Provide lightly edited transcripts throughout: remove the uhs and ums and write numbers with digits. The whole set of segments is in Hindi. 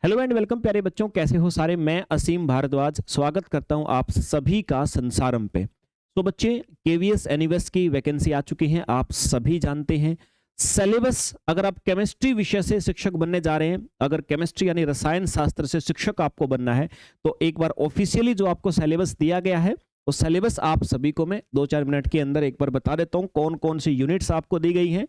हेलो एंड वेलकम प्यारे बच्चों, कैसे हो सारे। मैं असीम भारद्वाज स्वागत करता हूं आप सभी का संसारम पे। तो बच्चे, केवीएस एनिवेस की वैकेंसी आ चुकी है, आप सभी जानते हैं। सिलेबस, अगर आप केमिस्ट्री विषय से शिक्षक बनने जा रहे हैं, अगर केमिस्ट्री यानी रसायन शास्त्र से शिक्षक आपको बनना है, तो एक बार ऑफिशियली जो आपको सिलेबस दिया गया है, वो सिलेबस आप सभी को मैं 2-4 मिनट के अंदर एक बार बता देता हूं। कौन कौन सी यूनिट्स आपको दी गई हैं,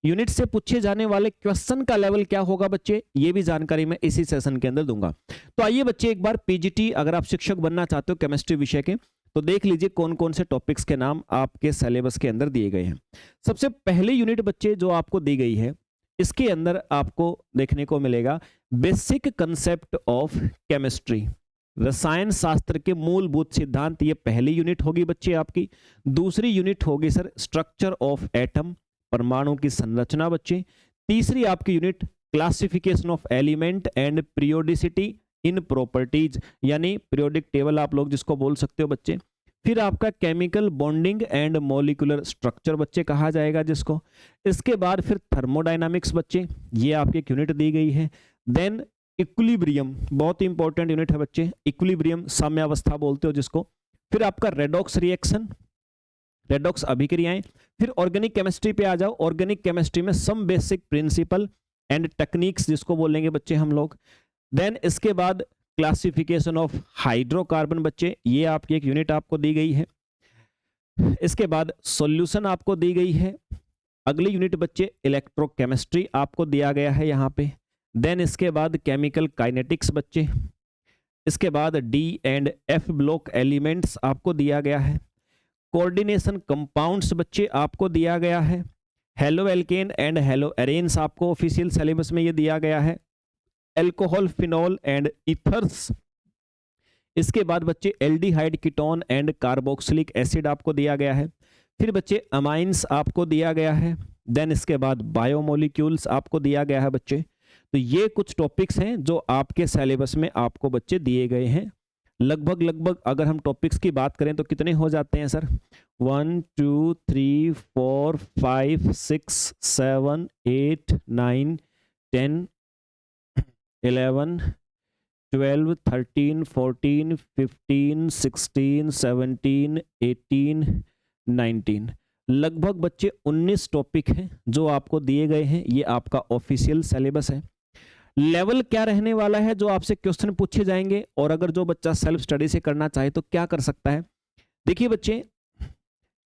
यूनिट से पूछे जाने वाले क्वेश्चन का लेवल क्या होगा बच्चे, ये भी जानकारी मैं इसी सेशन के अंदर दूंगा। तो आइए बच्चे, एक बार पीजीटी अगर आप शिक्षक बनना चाहते हो केमिस्ट्री विषय के, तो देख लीजिए कौन कौन से टॉपिक्स के नाम आपके सिलेबस के अंदर दिए गए हैं। सबसे पहले यूनिट बच्चे जो आपको दी गई है, इसके अंदर आपको देखने को मिलेगा बेसिक कंसेप्ट ऑफ केमिस्ट्री, रसायन शास्त्र के मूलभूत सिद्धांत। ये पहली यूनिट होगी बच्चे आपकी। दूसरी यूनिट होगी सर स्ट्रक्चर ऑफ एटम, परमाणु की संरचना बच्चे। तीसरी आपकी unit classification of element and periodicity in properties, यानी पीरियोडिक टेबल आप लोग जिसको बोल सकते हो बच्चे। फिर आपका chemical bonding and molecular structure बच्चे कहा जाएगा जिसको। इसके बाद फिर थर्मोडायनामिक्स बच्चे, ये आपकी एक यूनिट दी गई है। देन इक्विलिब्रियम, बहुत ही इंपॉर्टेंट यूनिट है बच्चे, इक्विलिब्रियम साम्यावस्था बोलते हो जिसको। फिर आपका रेडॉक्स रिएक्शन, रेडॉक्स अभिक्रियाएं। फिर ऑर्गेनिक केमिस्ट्री पे आ जाओ, ऑर्गेनिक केमिस्ट्री में some basic principle and techniques जिसको बोलेंगे बच्चे हम लोग। देन इसके बाद क्लासिफिकेशन ऑफ हाइड्रोकार्बन बच्चे, ये आपकी एक यूनिट आपको दी गई है। इसके बाद सॉल्यूशन आपको दी गई है। अगली यूनिट बच्चे इलेक्ट्रोकेमिस्ट्री आपको दिया गया है यहाँ पे। देन इसके बाद केमिकल काइनेटिक्स बच्चे। इसके बाद D and F block elements आपको दिया गया है। कोऑर्डिनेशन कंपाउंड्स बच्चे आपको दिया गया है। Halo alkane and hello arenes आपको ऑफिशियल सिलेबस में ये दिया गया है। Alcohol, phenol and ethers. इसके बाद बच्चे aldehyde, ketone and carboxylic acid आपको दिया गया है। फिर बच्चे अमाइंस आपको दिया गया है। देन इसके बाद बायोमोलिक्यूल्स आपको दिया गया है बच्चे। तो ये कुछ टॉपिक्स हैं जो आपके सिलेबस में आपको बच्चे दिए गए हैं। लगभग अगर हम टॉपिक्स की बात करें तो कितने हो जाते हैं सर? 1 2 3 4 5 6 7 8 9 10 11 12 13 14 15 16 17 18 19, लगभग बच्चे 19 टॉपिक हैं जो आपको दिए गए हैं। ये आपका ऑफिशियल सिलेबस है। लेवल क्या रहने वाला है, जो आपसे क्वेश्चन पूछे जाएंगे, और अगर जो बच्चा सेल्फ स्टडी से करना चाहे तो क्या कर सकता है। देखिए बच्चे,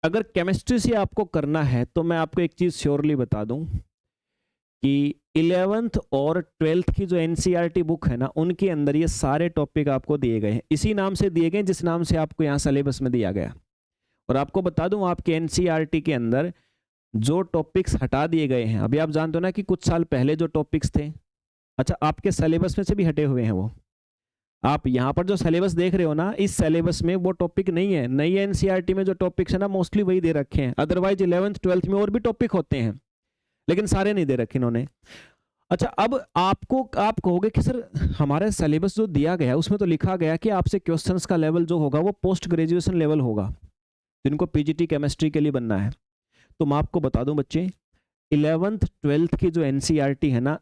अगर केमिस्ट्री से आपको करना है तो मैं आपको एक चीज श्योरली बता दूं कि 11th और 12th की जो एनसीईआरटी बुक है ना, उनके अंदर ये सारे टॉपिक आपको दिए गए हैं। इसी नाम से दिए गए जिस नाम से आपको यहाँ सिलेबस में दिया गया। और आपको बता दूं, आपके एनसीईआरटी के अंदर जो टॉपिक्स हटा दिए गए हैं, अभी आप जानते हो ना कि कुछ साल पहले जो टॉपिक्स थे, अच्छा आपके सिलेबस में से भी हटे हुए हैं वो। आप यहाँ पर जो सिलेबस देख रहे हो ना, इस सिलेबस में वो टॉपिक नहीं है। नई एनसीईआरटी में जो टॉपिक्स है ना, मोस्टली वही दे रखे हैं। अदरवाइज 11th 12th में और भी टॉपिक होते हैं, लेकिन सारे नहीं दे रखे इन्होंने। अच्छा, अब आपको आप कहोगे कि सर हमारा सिलेबस जो दिया गया उसमें तो लिखा गया कि आपसे क्वेश्चंस का लेवल जो होगा वो पोस्ट ग्रेजुएशन लेवल होगा, जिनको पीजीटी केमिस्ट्री के लिए बनना है। तो मैं आपको बता दूं बच्चे, 11th 12th की जो एनसीईआरटी है ना,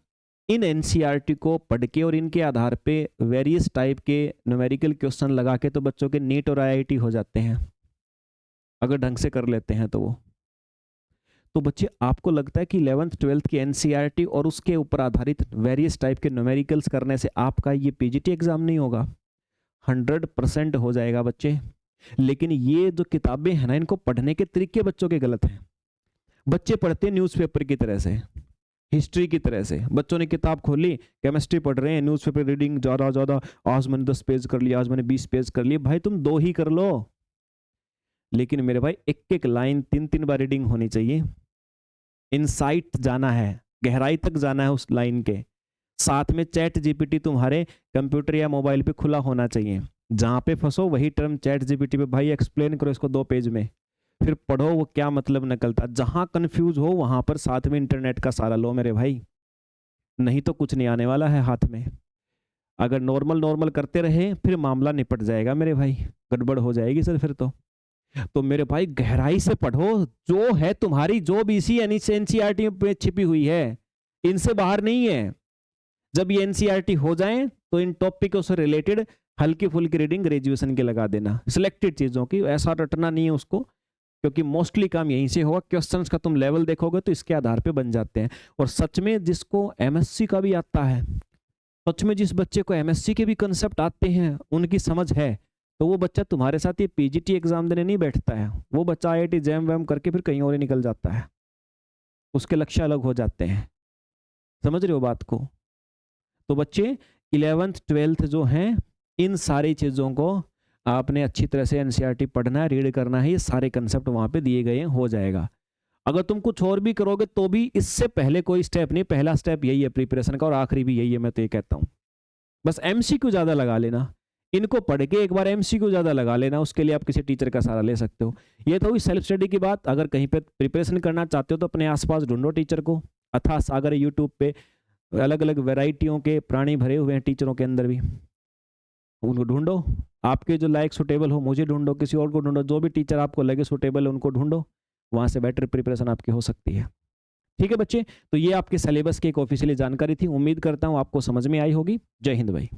इन एनसीईआरटी को पढ़ के और इनके आधार पे वेरियस टाइप के न्यूमेरिकल क्वेश्चन लगा के तो बच्चों के नीट और आईआईटी हो जाते हैं, अगर ढंग से कर लेते हैं तो वो। तो बच्चे, आपको लगता है कि 11th 12th की एनसीईआरटी और उसके ऊपर आधारित वेरियस टाइप के न्यूमेरिकल्स करने से आपका ये पीजीटी एग्जाम नहीं होगा? 100% हो जाएगा बच्चे। लेकिन ये जो किताबें हैं ना, इनको पढ़ने के तरीके बच्चों के गलत हैं। बच्चे पढ़ते हैं न्यूज़पेपर की तरह से, हिस्ट्री की तरह से। बच्चों ने किताब खोली, केमिस्ट्री पढ़ रहे हैं, न्यूज़पेपर रीडिंग ज़्यादा, आज मैंने 10 पेज कर लिया, आज मैंने 20 पेज कर लिए। भाई तुम 2 ही कर लो, लेकिन मेरे भाई एक एक लाइन 3-3 बार रीडिंग होनी चाहिए। इनसाइट जाना है, गहराई तक जाना है उस लाइन के। साथ में चैट जीपीटी तुम्हारे कंप्यूटर या मोबाइल पे खुला होना चाहिए। जहाँ पे फंसो वही टर्म चैट जीपीटी पे भाई एक्सप्लेन करो इसको 2 पेज में, फिर पढ़ो वो क्या मतलब निकलता। जहां कंफ्यूज हो वहां पर साथ में इंटरनेट का सहारा लो मेरे भाई, नहीं तो कुछ नहीं आने वाला है हाथ में। अगर नॉर्मल करते रहे फिर मामला निपट जाएगा मेरे भाई, गड़बड़ हो जाएगी सर फिर तो मेरे भाई गहराई से पढ़ो। जो है तुम्हारी जो भी इसी एनसीईआरटी में छिपी हुई है, इनसे बाहर नहीं है। जब ये एनसीईआरटी हो जाए तो इन टॉपिकों से रिलेटेड हल्की फुल्की रीडिंग ग्रेजुएशन की लगा देना, सिलेक्टेड चीज़ों की, ऐसा रटना नहीं है उसको, क्योंकि मोस्टली काम यहीं से होगा। क्वेश्चंस का तुम लेवल देखोगे तो इसके आधार पे बन जाते हैं। और सच में जिसको एमएससी का भी आता है, सच में जिस बच्चे को एमएससी के भी कंसेप्ट आते हैं, उनकी समझ है, तो वो बच्चा तुम्हारे साथ ये पीजीटी एग्जाम देने नहीं बैठता है। वो बच्चा आईआईटी जैम वैम करके फिर कहीं और ही निकल जाता है, उसके लक्ष्य अलग हो जाते हैं। समझ रहे हो बात को? तो बच्चे 11th 12th जो हैं, इन सारी चीज़ों को आपने अच्छी तरह से एनसीईआरटी पढ़ना है, रीड करना है, ये सारे कंसेप्ट वहाँ पे दिए गए हैं, हो जाएगा। अगर तुम कुछ और भी करोगे तो भी इससे पहले कोई स्टेप नहीं, पहला स्टेप यही है प्रिपरेशन का, और आखिरी भी यही है, मैं तो ये कहता हूँ। बस एमसीक्यू ज़्यादा लगा लेना, इनको पढ़ के एक बार एमसीक्यू ज़्यादा लगा लेना, उसके लिए आप किसी टीचर का सहारा ले सकते हो। ये तो हुई सेल्फ स्टडी की बात। अगर कहीं पे प्रिपरेशन करना चाहते हो तो अपने आसपास ढूंढो टीचर को। अथाह सागर यूट्यूब पे अलग अलग वैरायटियों के प्राणी भरे हुए हैं टीचरों के अंदर भी, उनको ढूंढो। आपके जो लायक सुटेबल हो, मुझे ढूंढो, किसी और को ढूंढो, जो भी टीचर आपको लगे सुटेबल है उनको ढूंढो, वहाँ से बेटर प्रिपरेशन आपकी हो सकती है। ठीक है बच्चे, तो ये आपके सिलेबस की एक ऑफिशियली जानकारी थी। उम्मीद करता हूँ आपको समझ में आई होगी। जय हिंद भाई।